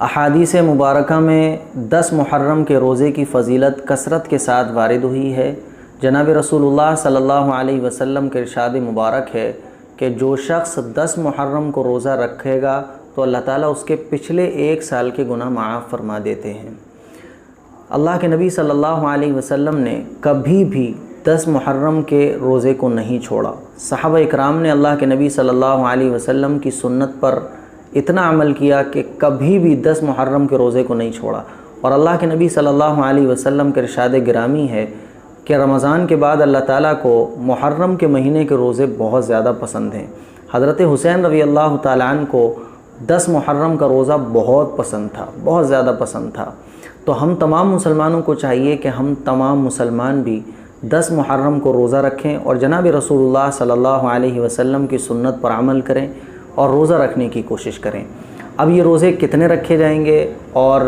अहादीस मुबारका में 10 मुहर्रम के रोज़े की फ़जीलत कसरत के साथ वारिद हुई है। जनाब रसूलुल्लाह सल्लल्लाहु अलैहि वसल्लम के इरशाद मुबारक है कि जो शख्स 10 मुहर्रम को रोज़ा रखेगा तो अल्लाह ताला उसके पिछले 1 साल के गुनाह माफ़ फरमा देते हैं। अल्लाह के नबी सल्लल्लाहु अलैहि वसल्लम ने कभी भी 10 मुहर्रम के रोज़े को नहीं छोड़ा। सहाबा इकराम ने अल्लाह के नबी सल्लल्लाहु अलैहि वसल्लम की सुन्नत पर इतना अमल किया कि कभी भी 10 मुहर्रम के रोज़े को नहीं छोड़ा। और अल्लाह के नबी सल्लल्लाहु अलैहि वसल्लम के इरशाद गिरामी है कि रमज़ान के बाद अल्लाह ताला को मुहर्रम के महीने के रोज़े बहुत ज़्यादा पसंद हैं। हज़रत हुसैन रज़ी अल्लाह ताला अन्हु को 10 मुहर्रम का रोज़ा बहुत पसंद था, बहुत ज़्यादा पसंद था। तो हम तमाम मुसलमानों को चाहिए कि हम तमाम मुसलमान भी 10 मुहर्रम को रोज़ा रखें और जनाब रसूलुल्लाह सल्लल्लाहु अलैहि वसल्लम की सुन्नत पर अमल करें और रोज़ा रखने की कोशिश करें। अब ये रोज़े कितने रखे जाएंगे और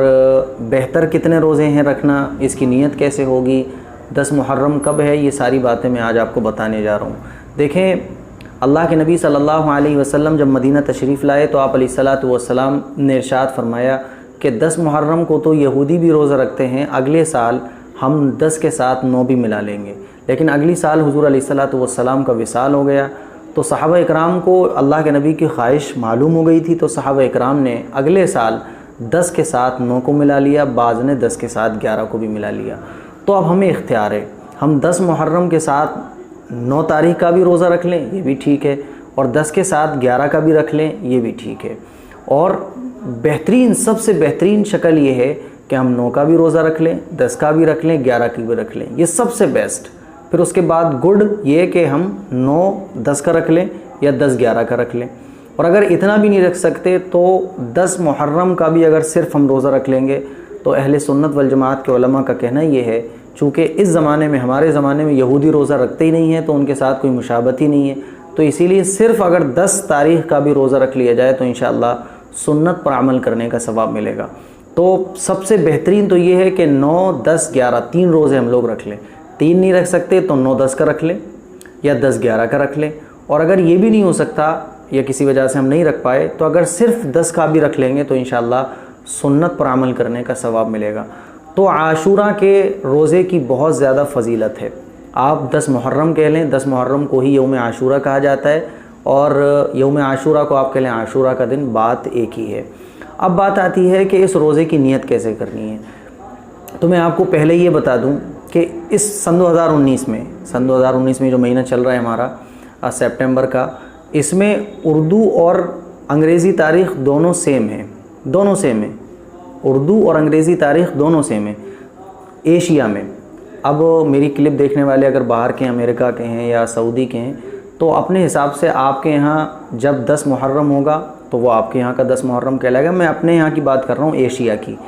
बेहतर कितने रोज़े हैं रखना, इसकी नीयत कैसे होगी, 10 मुहर्रम कब है, ये सारी बातें मैं आज आपको बताने जा रहा हूँ। देखें, अल्लाह के नबी सल्लल्लाहु अलैहि वसल्लम जब मदीना तशरीफ़ लाए तो आप अलैहिस्सलातु वस्सलाम ने इरशाद फरमाया कि 10 मुहर्रम को तो यहूदी भी रोज़ा रखते हैं, अगले साल हम 10 के साथ 9 भी मिला लेंगे। लेकिन अगली साल हुज़ूर अलैहिस्सलातु वस्सलाम का विसाल हो गया तो सहाबा इकराम को अल्लाह के नबी की ख्वाहिश मालूम हो गई थी। तो सहाबा इकराम ने अगले साल 10 के साथ 9 को मिला लिया, बाज़ ने 10 के साथ 11 को भी मिला लिया। तो अब हमें इख्तियार है, हम 10 मुहर्रम के साथ 9 तारीख़ का भी रोज़ा रख लें, ये भी ठीक है, और 10 के साथ 11 का भी रख लें, ये भी ठीक है। और बेहतरीन, सबसे बेहतरीन शक्ल ये है कि हम 9 का भी रोज़ा रख लें, 10 का भी रख लें, 11 की भी रख लें, ये सबसे बेस्ट। फिर उसके बाद गुड ये कि हम 9-10 का रख लें या 10-11 का रख लें। और अगर इतना भी नहीं रख सकते तो 10 मुहर्रम का भी अगर सिर्फ हम रोज़ा रख लेंगे तो अहले सुन्नत वल जमात के उलमा का कहना ये है, चूँकि इस ज़माने में, हमारे ज़माने में यहूदी रोज़ा रखते ही नहीं है तो उनके साथ कोई मुशाबत ही नहीं है, तो इसीलिए सिर्फ़ अगर 10 तारीख़ का भी रोज़ा रख लिया जाए तो इंशाअल्लाह सुन्नत पर अमल करने का सवाब मिलेगा। तो सबसे बेहतरीन तो ये है कि 9, 10, 11 3 रोज़े हम लोग रख लें। 3 नहीं रख सकते तो 9-10 का रख लें या 10-11 का रख लें। और अगर ये भी नहीं हो सकता या किसी वजह से हम नहीं रख पाए तो अगर सिर्फ 10 का भी रख लेंगे तो इंशाअल्लाह सुन्नत पर अमल करने का सवाब मिलेगा। तो आशूरा के रोज़े की बहुत ज़्यादा फ़जीलत है। आप 10 मुहर्रम कह लें, 10 मुहर्रम को ही यौम आशूरा कहा जाता है और यौम आशूरा को आप कह लें आशूरा का दिन, बात एक ही है। अब बात आती है कि इस रोज़े की नीयत कैसे करनी है। तो मैं आपको पहले ये बता दूं कि इस सन 2019 में जो महीना चल रहा है हमारा सितंबर का, इसमें उर्दू और अंग्रेज़ी तारीख़ दोनों सेम है, दोनों सेम है, उर्दू और अंग्रेज़ी तारीख़ दोनों सेम है एशिया में। अब मेरी क्लिप देखने वाले अगर बाहर के, अमेरिका के हैं या सऊदी के हैं तो अपने हिसाब से आपके यहाँ जब 10 मुहर्रम होगा तो वो आपके यहाँ का 10 मुहर्रम कहलाएगा। मैं अपने यहाँ की बात कर रहा हूँ, एशिया की।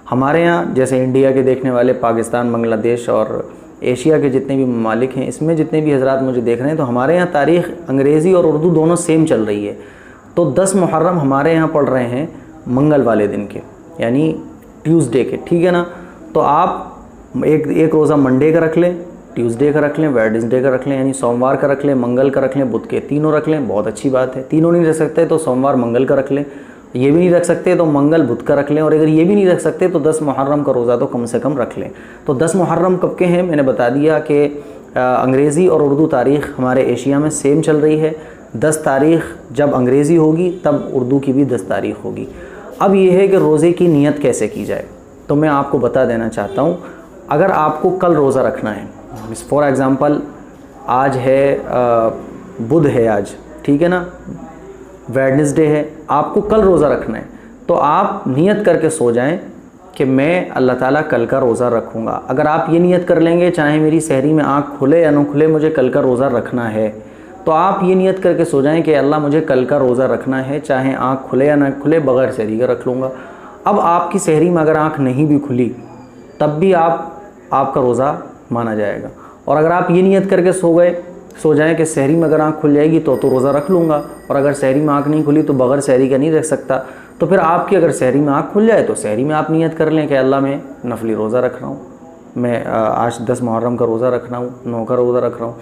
हमारे यहाँ जैसे इंडिया के देखने वाले, पाकिस्तान, बांग्लादेश और एशिया के जितने भी ममालिक हैं, इसमें जितने भी हज़रात मुझे देख रहे हैं तो हमारे यहाँ तारीख़ अंग्रेज़ी और उर्दू दोनों सेम चल रही है। तो 10 मुहर्रम हमारे यहाँ पड़ रहे हैं मंगल वाले दिन के, यानी ट्यूसडे के, ठीक है ना। तो आप एक रोज़ा मंडे का रख लें, ट्यूसडे का रख लें, वेडनेसडे का रख लें, यानी सोमवार का रख लें, मंगल का रख लें, बुध के, तीनों रख लें, बहुत अच्छी बात है। तीनों नहीं रख सकते तो सोमवार मंगल का रख लें, ये भी नहीं रख सकते तो मंगल बुध का रख लें, और अगर ये भी नहीं रख सकते तो 10 मुहर्रम का रोज़ा तो कम से कम रख लें। तो 10 मुहर्रम कब के हैं मैंने बता दिया कि अंग्रेज़ी और उर्दू तारीख़ हमारे एशिया में सेम चल रही है। 10 तारीख़ जब अंग्रेज़ी होगी तब उर्दू की भी 10 तारीख़ होगी। अब ये है कि रोज़े की नीयत कैसे की जाए, तो मैं आपको बता देना चाहता हूँ। अगर आपको कल रोज़ा रखना है, फॉर एग्ज़ाम्पल आज है बुध है आज, ठीक है ना, वेडनेसडे है, आपको कल रोज़ा रखना है तो आप नियत करके सो जाएं कि मैं अल्लाह ताला कल का रोज़ा रखूँगा। अगर आप ये नियत कर लेंगे, चाहे मेरी सहरी में आँख खुले या न खुले, मुझे कल का रोज़ा रखना है, तो आप ये नियत करके सो जाएं कि अल्लाह मुझे कल का रोज़ा रखना है, चाहे आँख खुले या ना खुले, बग़ैर सहरी का रख लूँगा। अब आपकी सहरी में अगर आँख नहीं भी खुली तब भी आपका रोज़ा माना जाएगा। और अगर आप ये नियत करके सो जाएं कि सहरी में अगर आँख खुल जाएगी तो रोज़ा रख लूँगा, और अगर सहरी में आँख नहीं खुली तो बग़ैर सहरी का नहीं रख सकता, तो फिर आपकी अगर सहरी में आँख खुल जाए तो सहरी में आप नियत कर लें कि अल्लाह मैं नफली रोज़ा रख रहा हूँ, मैं आज 10 मुहर्रम का रोज़ा रख रहा हूँ, 9 का रोज़ा रख रहा हूँ।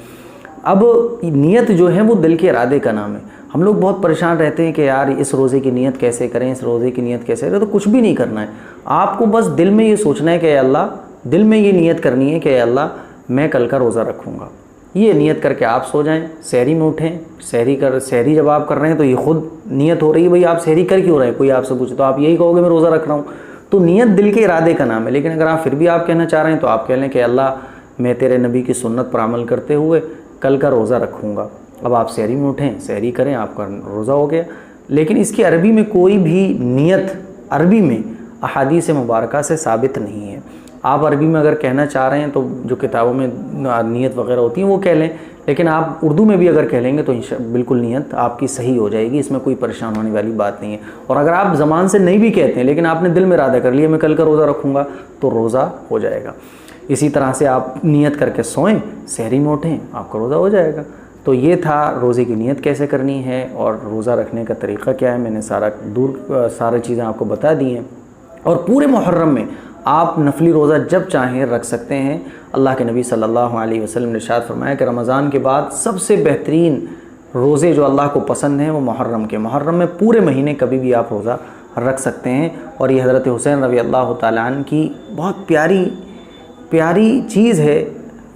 अब नियत जो है वो दिल के इरादे का नाम है। हम लोग बहुत परेशान रहते हैं कि यार इस रोज़े की नीयत कैसे करें, इस रोज़े की नीयत कैसे करें। तो कुछ भी नहीं करना है, आपको बस दिल में ये सोचना है कि अल्लाह, दिल में ये नीयत करनी है कि अल्लाह मैं कल का रोज़ा रखूँगा। ये नियत करके आप सो जाएं, सहरी में उठें। सहरी जब आप कर रहे हैं तो ये खुद नियत हो रही है, भाई आप सहरी कर क्यों रहे हैं, कोई आपसे पूछे तो आप यही कहोगे मैं रोज़ा रख रहा हूँ। तो नियत दिल के इरादे का नाम है। लेकिन अगर आप फिर भी आप कहना चाह रहे हैं तो आप कह लें कि अल्लाह मैं तेरे नबी की सुन्नत पर अमल करते हुए कल का रोज़ा रखूँगा। अब आप सहरी में उठें, सहरी करें, आपका रोज़ा हो गया। लेकिन इसकी अरबी में कोई भी नियत अरबी में अहादीस मुबारका से साबित नहीं है। आप अरबी में अगर कहना चाह रहे हैं तो जो किताबों में नियत वगैरह होती हैं वो कह लें, लेकिन आप उर्दू में भी अगर कह लेंगे तो बिल्कुल नियत आपकी सही हो जाएगी, इसमें कोई परेशान होने वाली बात नहीं है। और अगर आप ज़बान से नहीं भी कहते हैं लेकिन आपने दिल में इरादा कर लिया मैं कल का रोज़ा रखूँगा तो रोज़ा हो जाएगा। इसी तरह से आप नियत करके सोएं, सहरी में उठें, आपका रोज़ा हो जाएगा। तो ये था रोज़े की नियत कैसे करनी है और रोज़ा रखने का तरीक़ा क्या है। मैंने सारी चीज़ें आपको बता दी हैं। और पूरे मुहर्रम में आप नफली रोज़ा जब चाहें रख सकते हैं। अल्लाह के नबी सल्लल्लाहु अलैहि वसल्लम ने इरशाद फरमाया कि रमज़ान के बाद सबसे बेहतरीन रोज़े जो अल्लाह को पसंद हैं वो मुहर्रम के। मुहर्रम में पूरे महीने कभी भी आप रोज़ा रख सकते हैं। और ये हज़रत हुसैन रज़ी अल्लाह तआला अन्हु की बहुत प्यारी चीज़ है,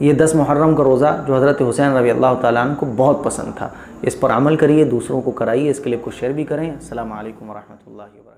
ये 10 मुहर्रम का रोज़ा जो हज़रत हुसैन रज़ी अल्लाह तआला अन्हु को बहुत पसंद था। इस पर अमल करिए, दूसरों को कराइए, इसके लिए कुछ शेयर भी करें। अस्सलामु अलैकुम व रहमतुल्लाहि व बरकातहू।